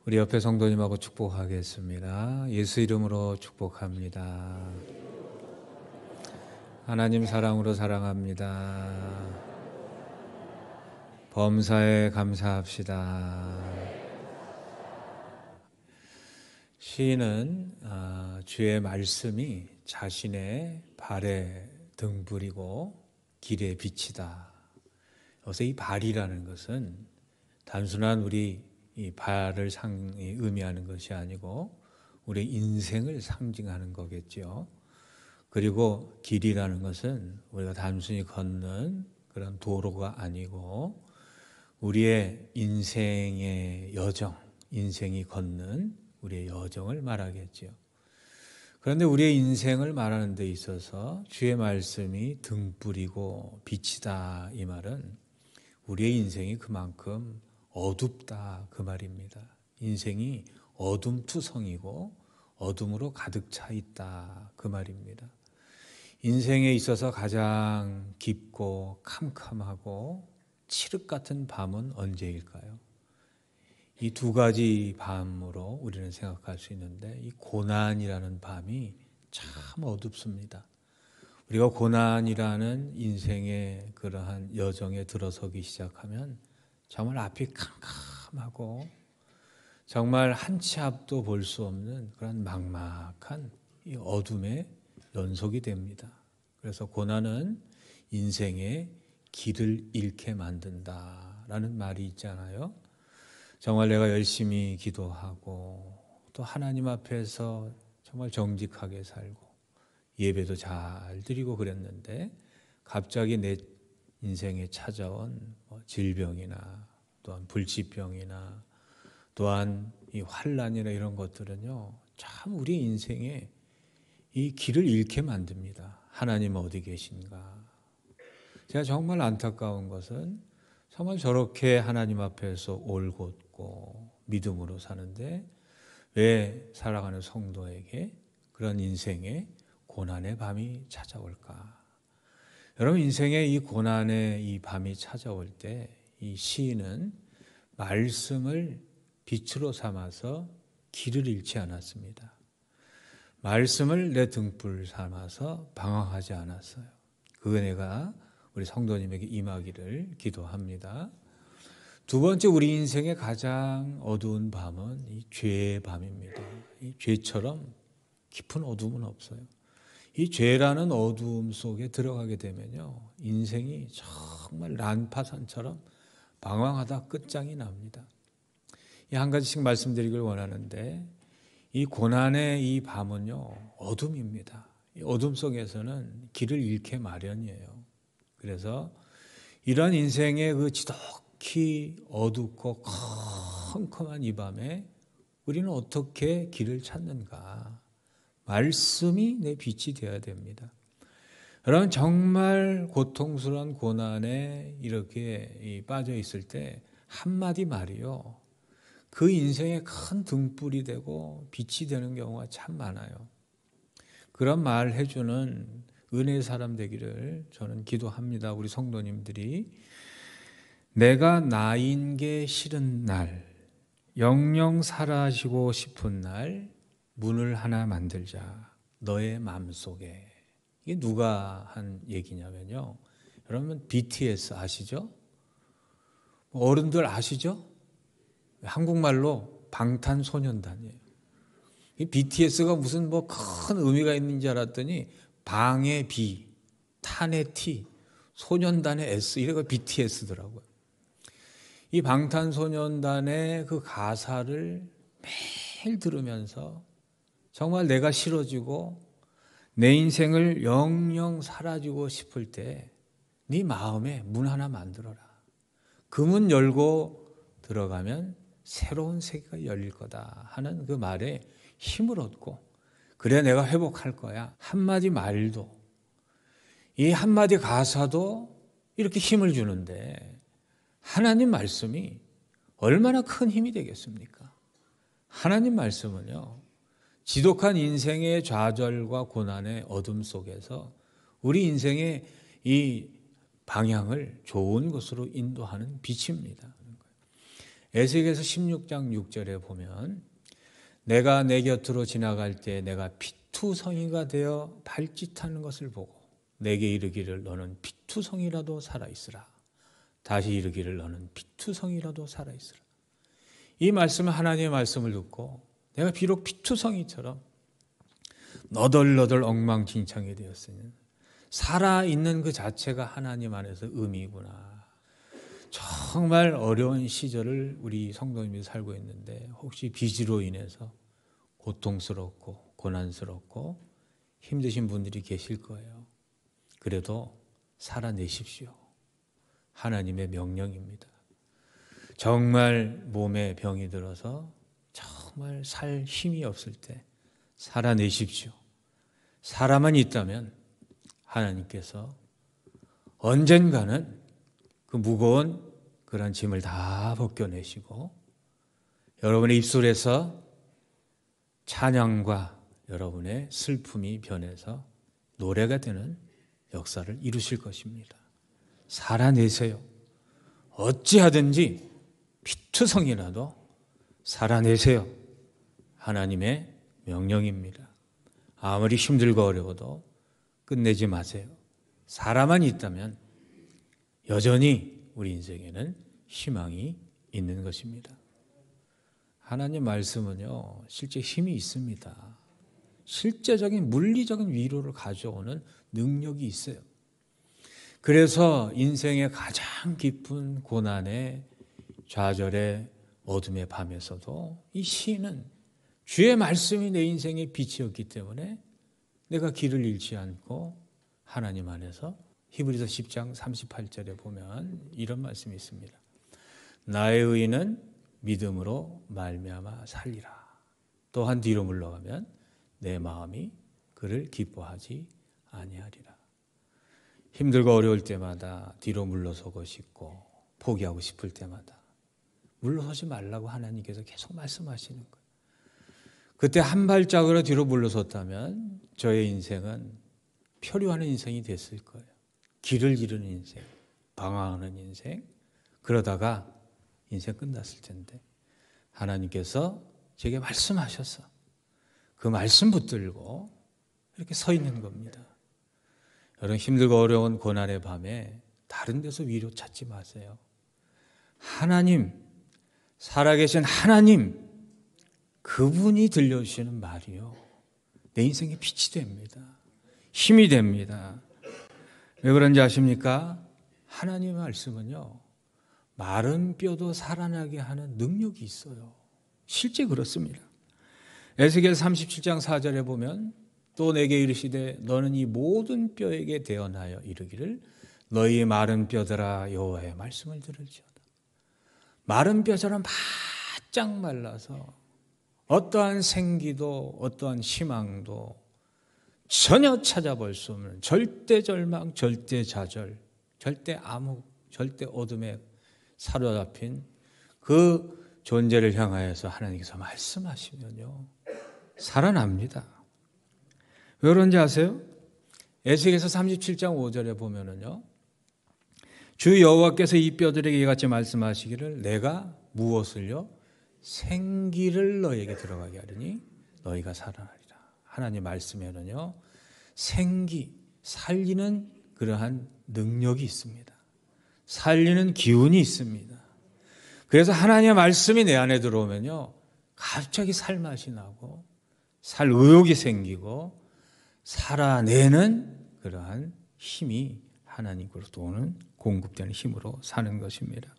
우리 옆에 성도님하고 축복하겠습니다. 예수 이름으로 축복합니다. 하나님 사랑으로 사랑합니다. 범사에 감사합시다. 시인은 주의 말씀이 자신의 발의 등불이고 길의 빛이다. 여기서 이 발이라는 것은 단순한 우리 이 발을 의미하는 것이 아니고 우리의 인생을 상징하는 거겠죠. 그리고 길이라는 것은 우리가 단순히 걷는 그런 도로가 아니고 우리의 인생의 여정, 인생이 걷는 우리의 여정을 말하겠죠. 그런데 우리의 인생을 말하는 데 있어서 주의 말씀이 등불이고 빛이다, 이 말은 우리의 인생이 그만큼 어둡다, 그 말입니다. 인생이 어둠투성이고 어둠으로 가득 차 있다, 그 말입니다. 인생에 있어서 가장 깊고 캄캄하고 칠흑 같은 밤은 언제일까요? 이 두 가지 밤으로 우리는 생각할 수 있는데 이 고난이라는 밤이 참 어둡습니다. 우리가 고난이라는 인생의 그러한 여정에 들어서기 시작하면 정말 앞이 캄캄하고 정말 한 치 앞도 볼 수 없는 그런 막막한 이 어둠의 연속이 됩니다. 그래서 고난은 인생의 길을 잃게 만든다라는 말이 있잖아요. 정말 내가 열심히 기도하고 또 하나님 앞에서 정말 정직하게 살고 예배도 잘 드리고 그랬는데 갑자기 내 인생에 찾아온 질병이나 또한 불치병이나 또한 이 환난이나 이런 것들은요, 참 우리 인생에 이 길을 잃게 만듭니다. 하나님 어디 계신가? 제가 정말 안타까운 것은 정말 저렇게 하나님 앞에서 올곧고 믿음으로 사는데 왜 살아가는 성도에게 그런 인생의 고난의 밤이 찾아올까? 여러분, 인생의 이 고난의 이 밤이 찾아올 때 이 시인은 말씀을 빛으로 삼아서 길을 잃지 않았습니다. 말씀을 내 등불 삼아서 방황하지 않았어요. 그 은혜가 우리 성도님에게 임하기를 기도합니다. 두 번째, 우리 인생의 가장 어두운 밤은 이 죄의 밤입니다. 이 죄처럼 깊은 어둠은 없어요. 이 죄라는 어두움 속에 들어가게 되면요, 인생이 정말 난파산처럼 방황하다 끝장이 납니다. 이 한 가지씩 말씀드리길 원하는데 이 고난의 이 밤은요, 어둠입니다. 이 어둠 속에서는 길을 잃게 마련이에요. 그래서 이런 인생의 그 지독히 어둡고 컴컴한 이 밤에 우리는 어떻게 길을 찾는가? 말씀이 내 빛이 되어야 됩니다. 여러분, 정말 고통스러운 고난에 이렇게 빠져 있을 때 한마디 말이요, 그 인생의 큰 등불이 되고 빛이 되는 경우가 참 많아요. 그런 말 해주는 은혜의 사람 되기를 저는 기도합니다. 우리 성도님들이 내가 나인 게 싫은 날, 영영 사라지고 싶은 날, 문을 하나 만들자. 너의 마음속에. 이게 누가 한 얘기냐면요, 여러분 BTS 아시죠? 어른들 아시죠? 한국말로 방탄소년단이에요. 이 BTS가 무슨 큰 의미가 있는 줄 알았더니 방의 B, 탄의 T, 소년단의 S, 이래가 BTS더라고요. 이 방탄소년단의 그 가사를 매일 들으면서 정말 내가 싫어지고 내 인생을 영영 사라지고 싶을 때 네 마음에 문 하나 만들어라. 그 문 열고 들어가면 새로운 세계가 열릴 거다 하는 그 말에 힘을 얻고, 그래 내가 회복할 거야. 한마디 말도, 이 한마디 가사도 이렇게 힘을 주는데 하나님 말씀이 얼마나 큰 힘이 되겠습니까? 하나님 말씀은요, 지독한 인생의 좌절과 고난의 어둠 속에서 우리 인생의 이 방향을 좋은 곳으로 인도하는 빛입니다. 에스겔서 16장 6절에 보면 내가 내 곁으로 지나갈 때 내가 피투성이가 되어 발짓하는 것을 보고 내게 이르기를 너는 피투성이라도 살아있으라. 다시 이르기를 너는 피투성이라도 살아있으라. 이 말씀은 하나님의 말씀을 듣고 내가 비록 피투성이처럼 너덜너덜 엉망진창이 되었으니 살아있는 그 자체가 하나님 안에서 의미구나. 정말 어려운 시절을 우리 성도님이 살고 있는데 혹시 빚으로 인해서 고통스럽고 고난스럽고 힘드신 분들이 계실 거예요. 그래도 살아내십시오. 하나님의 명령입니다. 정말 몸에 병이 들어서 정말 살 힘이 없을 때 살아내십시오. 사람만 있다면 하나님께서 언젠가는 그 무거운 그런 짐을 다 벗겨내시고 여러분의 입술에서 찬양과 여러분의 슬픔이 변해서 노래가 되는 역사를 이루실 것입니다. 살아내세요. 어찌하든지 피투성이라도 살아내세요. 하나님의 명령입니다. 아무리 힘들고 어려워도 끝내지 마세요. 사람만 있다면 여전히 우리 인생에는 희망이 있는 것입니다. 하나님 말씀은요, 실제 힘이 있습니다. 실제적인 물리적인 위로를 가져오는 능력이 있어요. 그래서 인생의 가장 깊은 고난의 좌절의 어둠의 밤에서도 이 시인은 주의 말씀이 내 인생의 빛이었기 때문에 내가 길을 잃지 않고 하나님 안에서 히브리서 10장 38절에 보면 이런 말씀이 있습니다. 나의 의인은 믿음으로 말미암아 살리라. 또한 뒤로 물러가면 내 마음이 그를 기뻐하지 아니하리라. 힘들고 어려울 때마다 뒤로 물러서고 싶고 포기하고 싶을 때마다 물러서지 말라고 하나님께서 계속 말씀하시는 거예요. 그때 한 발짝으로 뒤로 물러섰다면 저의 인생은 표류하는 인생이 됐을 거예요. 길을 잃은 인생, 방황하는 인생, 그러다가 인생 끝났을 텐데 하나님께서 제게 말씀하셔서 그 말씀 붙들고 이렇게 서 있는 겁니다. 여러분 힘들고 어려운 고난의 밤에 다른 데서 위로 찾지 마세요. 하나님, 살아계신 하나님, 그분이 들려주시는 말이요. 내 인생의 빛이 됩니다. 힘이 됩니다. 왜 그런지 아십니까? 하나님의 말씀은요, 마른 뼈도 살아나게 하는 능력이 있어요. 실제 그렇습니다. 에스겔 37장 4절에 보면 또 내게 이르시되 너는 이 모든 뼈에게 대언하여 이르기를 너희 마른 뼈들아 여호와의 말씀을 들을지어다. 마른 뼈처럼 바짝 말라서 어떠한 생기도 어떠한 희망도 전혀 찾아볼 수 없는 절대 절망, 절대 좌절, 절대 암흑, 절대 어둠에 사로잡힌 그 존재를 향하여서 하나님께서 말씀하시면요 살아납니다. 왜 그런지 아세요? 에스겔서 37장 5절에 보면은요 주 여호와께서 이 뼈들에게 이같이 말씀하시기를 내가 무엇을요? 생기를 너에게 들어가게 하리니 너희가 살아나리라. 하나님 말씀에는요 생기, 살리는 그러한 능력이 있습니다. 살리는 기운이 있습니다. 그래서 하나님의 말씀이 내 안에 들어오면요 갑자기 살맛이 나고 살 의욕이 생기고 살아내는 그러한 힘이 하나님으로부터 오는 공급되는 힘으로 사는 것입니다.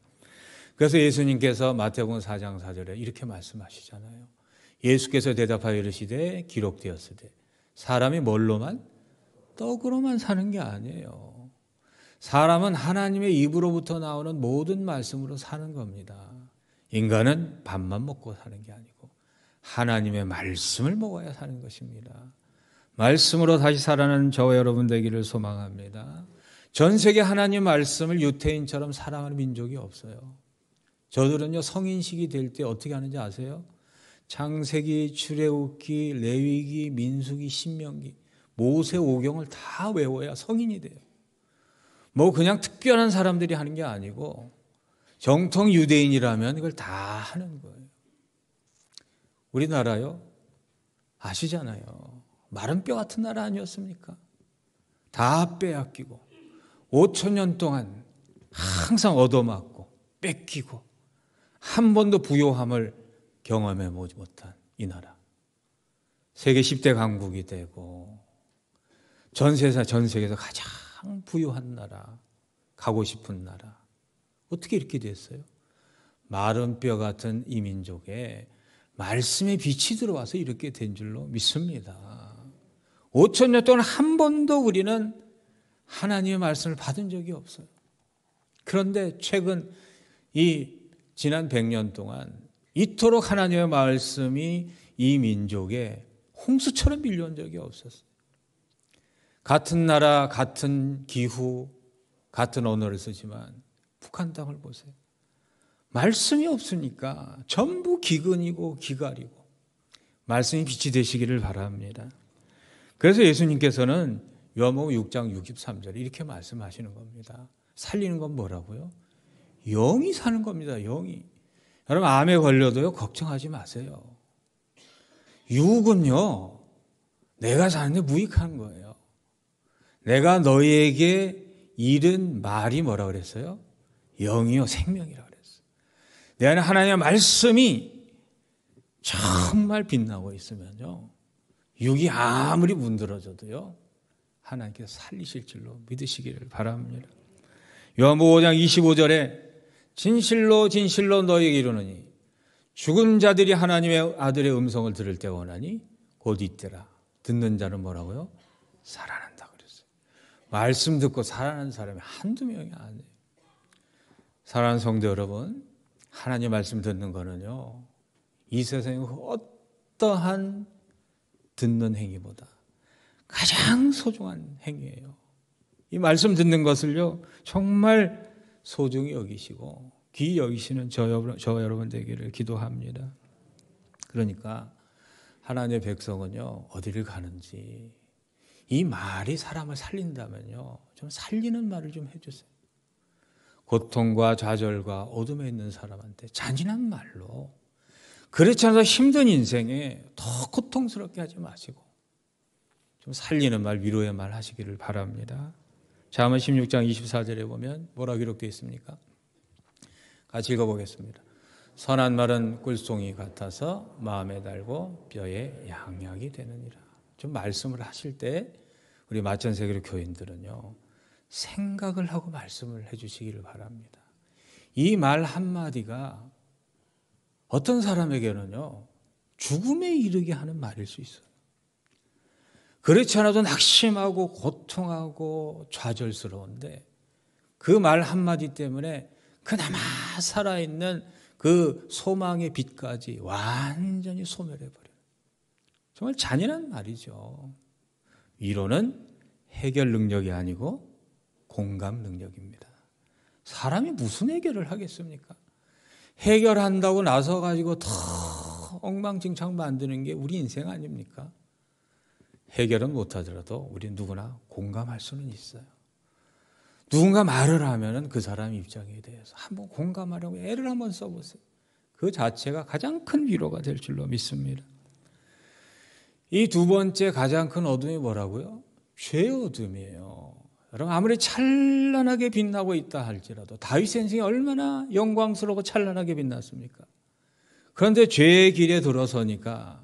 그래서 예수님께서 마태복음 4장 4절에 이렇게 말씀하시잖아요. 예수께서 대답하여 이르시되 기록되었으되 사람이 뭘로만? 떡으로만 사는 게 아니에요. 사람은 하나님의 입으로부터 나오는 모든 말씀으로 사는 겁니다. 인간은 밥만 먹고 사는 게 아니고 하나님의 말씀을 먹어야 사는 것입니다. 말씀으로 다시 살아나는 저와 여러분 되기를 소망합니다. 전 세계 하나님 말씀을 유태인처럼 사랑하는 민족이 없어요. 저들은요 성인식이 될 때 어떻게 하는지 아세요? 창세기, 출애굽기, 레위기, 민수기, 신명기, 모세 오경을 다 외워야 성인이 돼요. 뭐 그냥 특별한 사람들이 하는 게 아니고 정통 유대인이라면 그걸 다 하는 거예요. 우리나라요, 아시잖아요. 마른 뼈 같은 나라 아니었습니까? 다 빼앗기고 5,000년 동안 항상 얻어맞고 뺏기고 한 번도 부요함을 경험해 보지 못한 이 나라. 세계 10대 강국이 되고 전 세계에서 가장 부유한 나라, 가고 싶은 나라. 어떻게 이렇게 됐어요? 마른 뼈 같은 이 민족에 말씀의 빛이 들어와서 이렇게 된 줄로 믿습니다. 5,000년 동안 한 번도 우리는 하나님의 말씀을 받은 적이 없어요. 그런데 최근 이 지난 100년 동안 이토록 하나님의 말씀이 이 민족에 홍수처럼 밀려온 적이 없었어요. 같은 나라, 같은 기후, 같은 언어를 쓰지만 북한 땅을 보세요. 말씀이 없으니까 전부 기근이고 기갈이고 말씀이 빛이 되시기를 바랍니다. 그래서 예수님께서는 요한복음 6장 63절에 이렇게 말씀하시는 겁니다. 살리는 건 뭐라고요? 영이 사는 겁니다. 영이. 여러분 암에 걸려도요 걱정하지 마세요. 육은요 내가 사는데 무익한 거예요. 내가 너희에게 이른 말이 뭐라 그랬어요? 영이요 생명이라 그랬어요. 내 안에 하나님의 말씀이 정말 빛나고 있으면요 육이 아무리 문드러져도요 하나님께서 살리실 줄로 믿으시기를 바랍니다. 요한복음 5장 25절에 진실로 진실로 너희에게 이르노니 죽은 자들이 하나님의 아들의 음성을 들을 때가 오나니 곧 이때라. 듣는 자는 뭐라고요? 살아난다 그랬어요. 말씀 듣고 살아나는 사람이 한두 명이 아니에요. 사랑하는 성도 여러분, 하나님 말씀 듣는 거는요 이 세상의 어떠한 듣는 행위보다 가장 소중한 행위예요. 이 말씀 듣는 것을요 정말 소중히 여기시고 귀히 여기시는 저와 여러분 되기를 기도합니다. 그러니까 하나님의 백성은요 어디를 가는지 이 말이 사람을 살린다면요 좀 살리는 말을 좀 해주세요. 고통과 좌절과 어둠에 있는 사람한테 잔인한 말로 그렇지 않아서 힘든 인생에 더 고통스럽게 하지 마시고 좀 살리는 말, 위로의 말 하시기를 바랍니다. 잠언 16장 24절에 보면 뭐라 기록되어 있습니까? 같이 읽어보겠습니다. 선한 말은 꿀송이 같아서 마음에 달고 뼈에 양약이 되느니라. 좀 말씀을 하실 때 우리 마천세계로 교인들은요 생각을 하고 말씀을 해주시기를 바랍니다. 이 말 한마디가 어떤 사람에게는요 죽음에 이르게 하는 말일 수 있어요. 그렇지 않아도 낙심하고 고통하고 좌절스러운데 그 말 한마디 때문에 그나마 살아있는 그 소망의 빛까지 완전히 소멸해버려요. 정말 잔인한 말이죠. 위로는 해결 능력이 아니고 공감 능력입니다. 사람이 무슨 해결을 하겠습니까? 해결한다고 나서가지고 더 엉망진창 만드는 게 우리 인생 아닙니까? 해결은 못하더라도 우리 누구나 공감할 수는 있어요. 누군가 말을 하면 그 사람 입장에 대해서 한번 공감하려고 애를 한번 써보세요. 그 자체가 가장 큰 위로가 될 줄로 믿습니다. 이 두 번째 가장 큰 어둠이 뭐라고요? 죄의 어둠이에요. 여러분 아무리 찬란하게 빛나고 있다 할지라도 다윗의 인생이 얼마나 영광스럽고 찬란하게 빛났습니까? 그런데 죄의 길에 들어서니까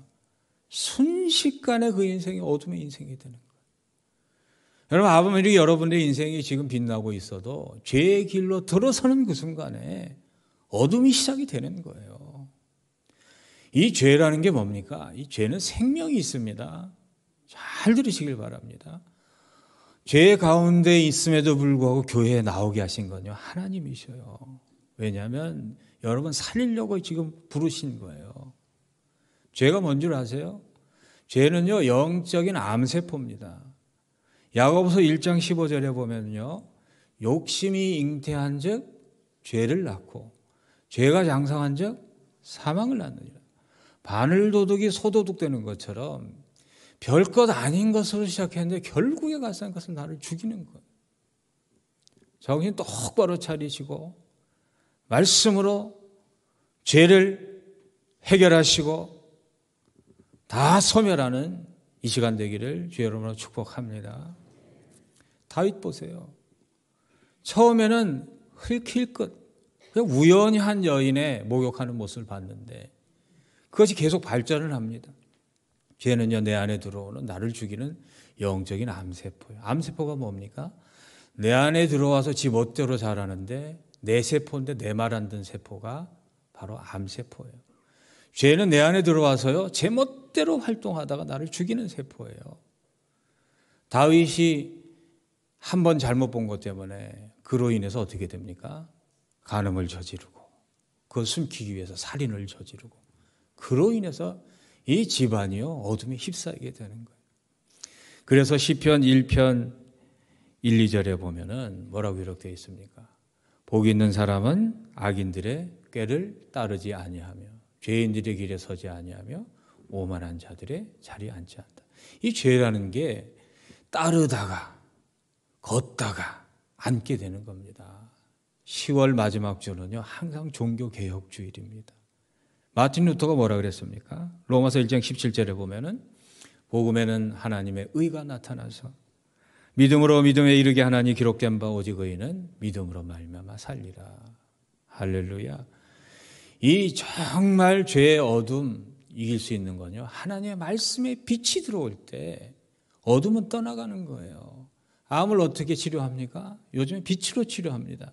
순식간에 그 인생이 어둠의 인생이 되는 거예요. 여러분 아무리 여러분의 인생이 지금 빛나고 있어도 죄의 길로 들어서는 그 순간에 어둠이 시작이 되는 거예요. 이 죄라는 게 뭡니까? 이 죄는 생명이 있습니다. 잘 들으시길 바랍니다. 죄 가운데 있음에도 불구하고 교회에 나오게 하신 건요 하나님이셔요. 왜냐하면 여러분 살리려고 지금 부르신 거예요. 죄가 뭔 줄 아세요? 죄는요 영적인 암세포입니다. 야고보서 1장 15절에 보면요 욕심이 잉태한 즉 죄를 낳고 죄가 장성한 즉 사망을 낳느니라. 바늘도둑이 소도둑 되는 것처럼 별것 아닌 것으로 시작했는데 결국에 가서 한 것은 나를 죽이는 거예요. 정신 똑바로 차리시고 말씀으로 죄를 해결하시고 다 소멸하는 이 시간 되기를 주의 이름으로 축복합니다. 다윗 보세요. 처음에는 흘킬끝 그냥 우연히 한 여인의 목욕하는 모습을 봤는데 그것이 계속 발전을 합니다. 죄는요 내 안에 들어오는 나를 죽이는 영적인 암세포예요. 암세포가 뭡니까? 내 안에 들어와서 지 멋대로 자라는데 내 세포인데 내 말 안 듣는 세포가 바로 암세포예요. 죄는 내 안에 들어와서요 제 멋대로 활동하다가 나를 죽이는 세포예요. 다윗이 한 번 잘못 본 것 때문에 그로 인해서 어떻게 됩니까? 간음을 저지르고 그걸 숨기기 위해서 살인을 저지르고 그로 인해서 이 집안이요 어둠에 휩싸이게 되는 거예요. 그래서 시편 1편 1, 2절에 보면은 뭐라고 기록되어 있습니까? 복 있는 사람은 악인들의 꾀를 따르지 아니하며 죄인들의 길에 서지 아니하며 오만한 자들의 자리에 앉지 않는다. 이 죄라는 게 따르다가 걷다가 앉게 되는 겁니다. 10월 마지막 주는요 항상 종교개혁주일입니다. 마틴 루터가 뭐라 그랬습니까? 로마서 1장 17절에 보면은 복음에는 하나님의 의가 나타나서 믿음으로 믿음에 이르게 하나니 기록된 바 오직 의인은 믿음으로 말미암아 살리라. 할렐루야. 이 정말 죄의 어둠 이길 수 있는 건요 하나님의 말씀에 빛이 들어올 때 어둠은 떠나가는 거예요. 암을 어떻게 치료합니까? 요즘에 빛으로 치료합니다.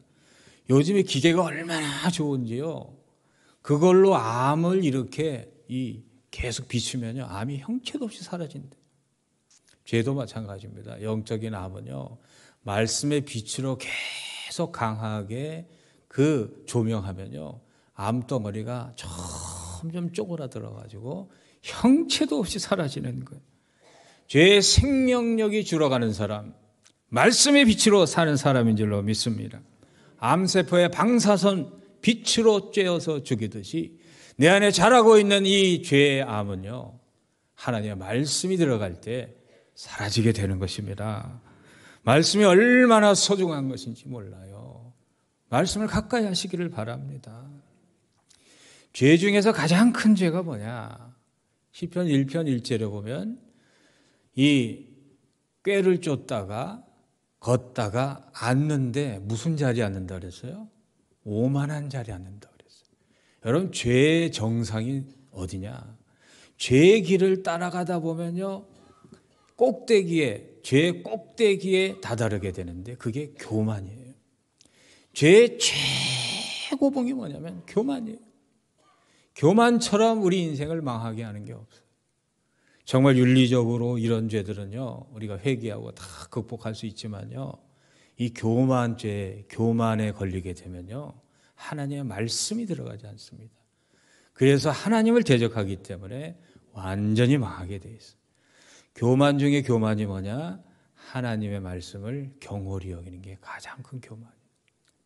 요즘에 기계가 얼마나 좋은지요. 그걸로 암을 이렇게 계속 비추면요 암이 형체도 없이 사라진대. 죄도 마찬가지입니다. 영적인 암은요 말씀의 빛으로 계속 강하게 그 조명하면요 암덩어리가 점점 쪼그라들어 가지고 형체도 없이 사라지는 거예요. 죄의 생명력이 줄어가는 사람, 말씀의 빛으로 사는 사람인 줄로 믿습니다. 암세포의 방사선 빛으로 쬐어서 죽이듯이 내 안에 자라고 있는 이 죄의 암은요 하나님의 말씀이 들어갈 때 사라지게 되는 것입니다. 말씀이 얼마나 소중한 것인지 몰라요. 말씀을 가까이 하시기를 바랍니다. 죄 중에서 가장 큰 죄가 뭐냐? 시편 1편 1절에 보면 이 꾀를 쫓다가 걷다가 앉는데 무슨 자리에 앉는다 그랬어요? 오만한 자리에 앉는다 그랬어요. 여러분 죄의 정상이 어디냐? 죄의 길을 따라가다 보면요 죄의 꼭대기에 다다르게 되는데 그게 교만이에요. 죄의 최고봉이 뭐냐면 교만이에요. 교만처럼 우리 인생을 망하게 하는 게 없어요. 정말 윤리적으로 이런 죄들은요 우리가 회개하고 다 극복할 수 있지만요 이 교만죄, 교만에 걸리게 되면요 하나님의 말씀이 들어가지 않습니다. 그래서 하나님을 대적하기 때문에 완전히 망하게 돼 있어요. 교만 중에 교만이 뭐냐? 하나님의 말씀을 경홀히 여기는 게 가장 큰 교만이에요.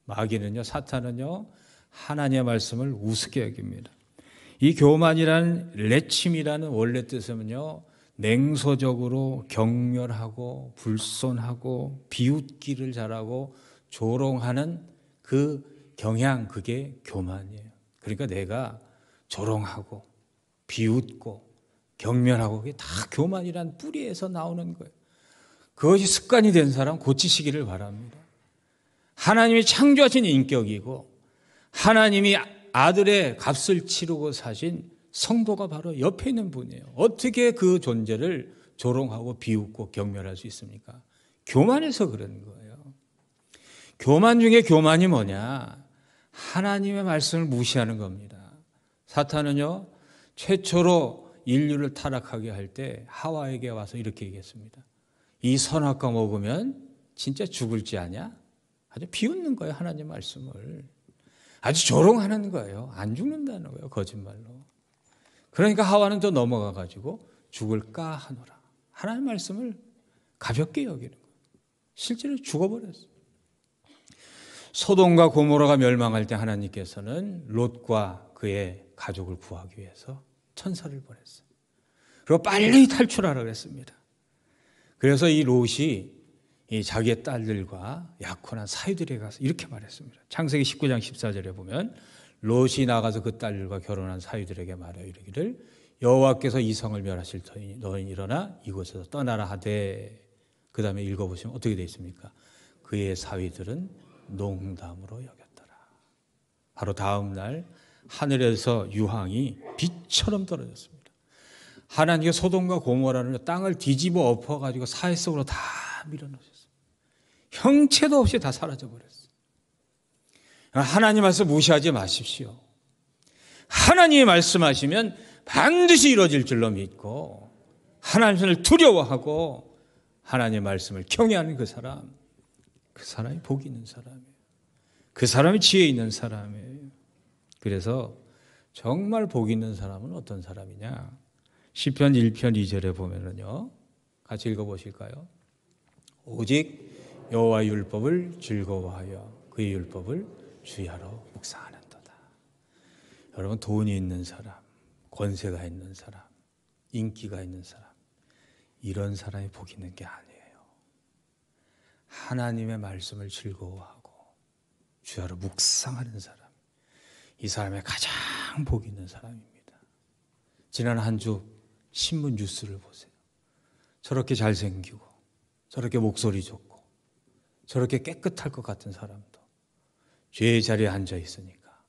마귀는요, 사탄은요, 하나님의 말씀을 우습게 여깁니다. 이 교만이라는 레침이라는 원래 뜻은요, 냉소적으로 경멸하고 불손하고 비웃기를 잘하고 조롱하는 그 경향, 그게 교만이에요. 그러니까 내가 조롱하고 비웃고 경멸하고 그게 다 교만이란 뿌리에서 나오는 거예요. 그것이 습관이 된 사람 고치시기를 바랍니다. 하나님이 창조하신 인격이고 하나님이 아들의 값을 치르고 사신 성도가 바로 옆에 있는 분이에요. 어떻게 그 존재를 조롱하고 비웃고 경멸할 수 있습니까? 교만해서 그런 거예요. 교만 중에 교만이 뭐냐? 하나님의 말씀을 무시하는 겁니다. 사탄은요, 최초로 인류를 타락하게 할 때 하와에게 와서 이렇게 얘기했습니다. 이 선악과 먹으면 진짜 죽을지 아냐? 아주 비웃는 거예요, 하나님 말씀을. 아주 조롱하는 거예요. 안 죽는다는 거예요, 거짓말로. 그러니까 하와는 또 넘어가 가지고 죽을까 하노라. 하나님 말씀을 가볍게 여기는 거예요. 실제로 죽어버렸어요. 소돔과 고모라가 멸망할 때 하나님께서는 롯과 그의 가족을 구하기 위해서 천사를 보냈어요. 그리고 빨리 탈출하라고 했습니다. 그래서 이 롯이 이 자기의 딸들과 약혼한 사위들에게 가서 이렇게 말했습니다. 창세기 19장 14절에 보면 롯이 나가서 그 딸들과 결혼한 사위들에게 말하여 이르기를 여호와께서 이 성을 멸하실 터이니 너희는 일어나 이곳에서 떠나라 하되, 그 다음에 읽어보시면 어떻게 되어 있습니까? 그의 사위들은 농담으로 여겼더라. 바로 다음 날 하늘에서 유황이 비처럼 떨어졌습니다. 하나님께 소돔과 고모라는 땅을 뒤집어 엎어가지고 사해 속으로 다 밀어넣으셨어요. 형체도 없이 다 사라져버렸어요. 하나님 말씀 무시하지 마십시오. 하나님이 말씀하시면 반드시 이루어질 줄로 믿고 하나님을 두려워하고 하나님의 말씀을 경외하는 그 사람이 복이 있는 사람이에요. 그 사람이 지혜 있는 사람이에요. 그래서 정말 복 있는 사람은 어떤 사람이냐? 시편 1편 2절에 보면은요, 같이 읽어보실까요? 오직 여호와의 율법을 즐거워하여 그의 율법을 주야로 묵상하는도다. 여러분, 돈이 있는 사람, 권세가 있는 사람, 인기가 있는 사람, 이런 사람이 복 있는 게 아니에요. 하나님의 말씀을 즐거워하고 주야로 묵상하는 사람, 이 사람의 가장 복 있는 사람입니다. 지난 한 주 신문 뉴스를 보세요. 저렇게 잘생기고 저렇게 목소리 좋고 저렇게 깨끗할 것 같은 사람도 죄의 자리에 앉아 있으니까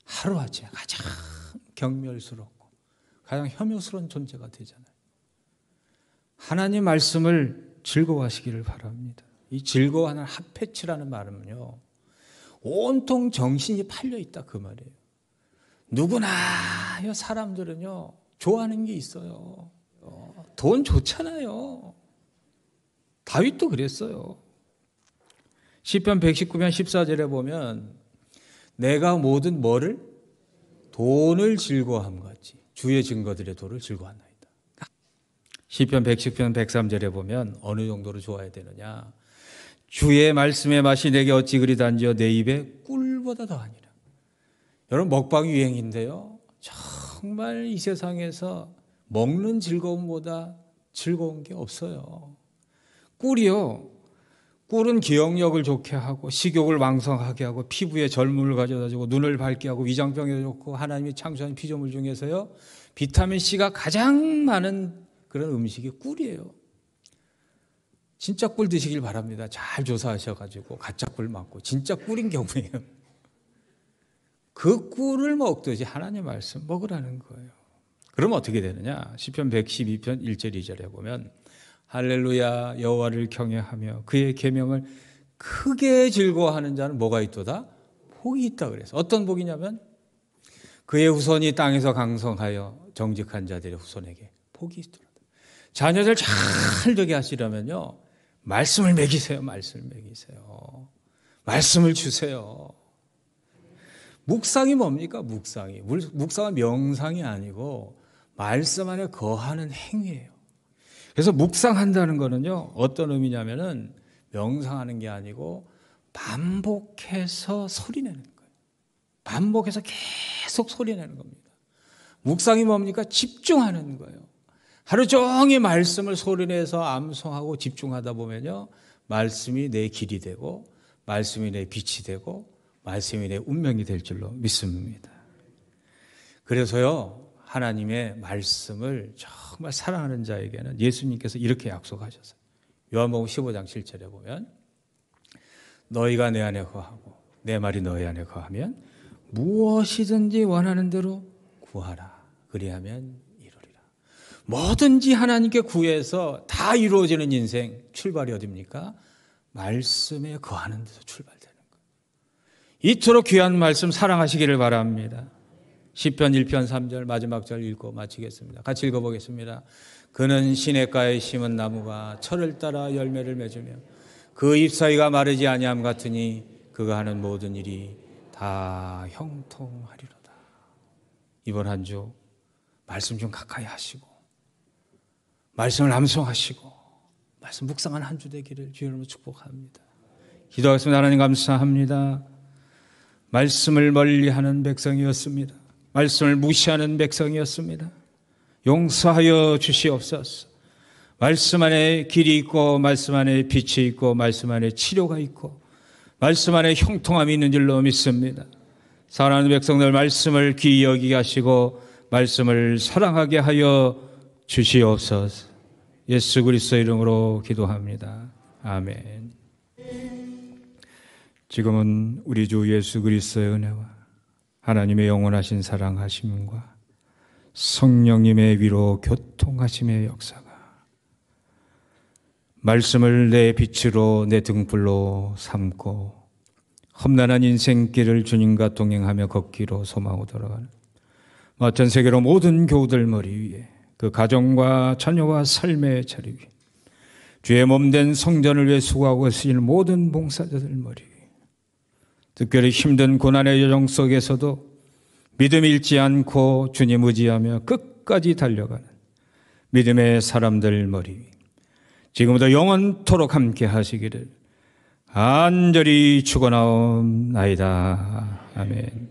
하루아침에 가장 경멸스럽고 가장 혐오스러운 존재가 되잖아요. 하나님 말씀을 즐거워하시기를 바랍니다. 이 즐거워하는 핫패치라는 말은요, 온통 정신이 팔려 있다 그 말이에요. 누구나 사람들은요 좋아하는 게 있어요. 돈 좋잖아요. 다윗도 그랬어요. 시편 119편 14절에 보면 내가 모든 뭐를? 돈을 즐거워함 같이 주의 증거들의 도를 즐거워한다. 시편 110편 103절에 보면 어느 정도로 좋아야 되느냐? 주의 말씀의 맛이 내게 어찌 그리 단지어 내 입에 꿀보다 더하니라. 여러분, 먹방이 유행인데요, 정말 이 세상에서 먹는 즐거움보다 즐거운 게 없어요. 꿀이요, 꿀은 기억력을 좋게 하고 식욕을 왕성하게 하고 피부에 젊음을 가져다주고 눈을 밝게 하고 위장병에 좋고 하나님이 창조한 피조물 중에서요 비타민C가 가장 많은 그런 음식이 꿀이에요. 진짜 꿀 드시길 바랍니다. 잘 조사하셔가지고 가짜 꿀 맞고 진짜 꿀인 경우에요. 그 꿀을 먹듯이 하나님 말씀 먹으라는 거예요. 그러면 어떻게 되느냐? 시편 112편 1절 2절에 보면 할렐루야 여호와를 경외하며 그의 계명을 크게 즐거워하는 자는 뭐가 있도다? 복이 있다 그래서. 어떤 복이냐면 그의 후손이 땅에서 강성하여 정직한 자들의 후손에게 복이 있도다. 자녀들 잘 되게 하시려면요, 말씀을 먹이세요. 말씀을 먹이세요. 말씀을 주세요. 묵상이 뭡니까? 묵상은 명상이 아니고 말씀 안에 거하는 행위예요. 그래서 묵상한다는 거는요, 어떤 의미냐면은 명상하는 게 아니고 반복해서 소리내는 거예요. 반복해서 계속 소리내는 겁니다. 묵상이 뭡니까? 집중하는 거예요. 하루 종일 말씀을 소리내서 암송하고 집중하다 보면요, 말씀이 내 길이 되고 말씀이 내 빛이 되고 말씀이 내 운명이 될 줄로 믿습니다. 그래서요, 하나님의 말씀을 정말 사랑하는 자에게는 예수님께서 이렇게 약속하셨어요. 요한복음 15장 7절에 보면 너희가 내 안에 거하고 내 말이 너희 안에 거하면 무엇이든지 원하는 대로 구하라. 그리하면 이루리라. 뭐든지 하나님께 구해서 다 이루어지는 인생 출발이 어디입니까? 말씀에 거하는 데서 출발되는 거예요. 이토록 귀한 말씀 사랑하시기를 바랍니다. 시편 1편 3절 마지막 절 읽고 마치겠습니다. 같이 읽어보겠습니다. 그는 시냇가에 심은 나무가 철을 따라 열매를 맺으며 그 잎사귀가 마르지 아니함 같으니 그가 하는 모든 일이 다 형통하리로다. 이번 한 주 말씀 좀 가까이 하시고 말씀을 암송하시고 말씀 묵상한 한 주 되기를 주의 이름으로 축복합니다. 기도하겠습니다. 하나님 감사합니다. 말씀을 멀리하는 백성이었습니다. 말씀을 무시하는 백성이었습니다. 용서하여 주시옵소서. 말씀 안에 길이 있고 말씀 안에 빛이 있고 말씀 안에 치료가 있고 말씀 안에 형통함이 있는 줄로 믿습니다. 사랑하는 백성들 말씀을 귀히 여기게 하시고 말씀을 사랑하게 하여 주시옵소서. 예수 그리스도 이름으로 기도합니다. 아멘. 지금은 우리 주 예수 그리스도의 은혜와 하나님의 영원하신 사랑하심과 성령님의 위로 교통하심의 역사가 말씀을 내 빛으로 내 등불로 삼고 험난한 인생길을 주님과 동행하며 걷기로 소망하고 돌아가는 전 세계로 모든 교우들 머리 위에 그 가정과 자녀와 삶의 자리 위에 주의 몸된 성전을 위해 수고하고 쓰시는 모든 봉사자들 머리 위에 특별히 힘든 고난의 여정 속에서도 믿음 잃지 않고 주님 의지하며 끝까지 달려가는 믿음의 사람들 머리 위에 지금부터 영원토록 함께 하시기를 간절히 축원하옵나이다. 아멘.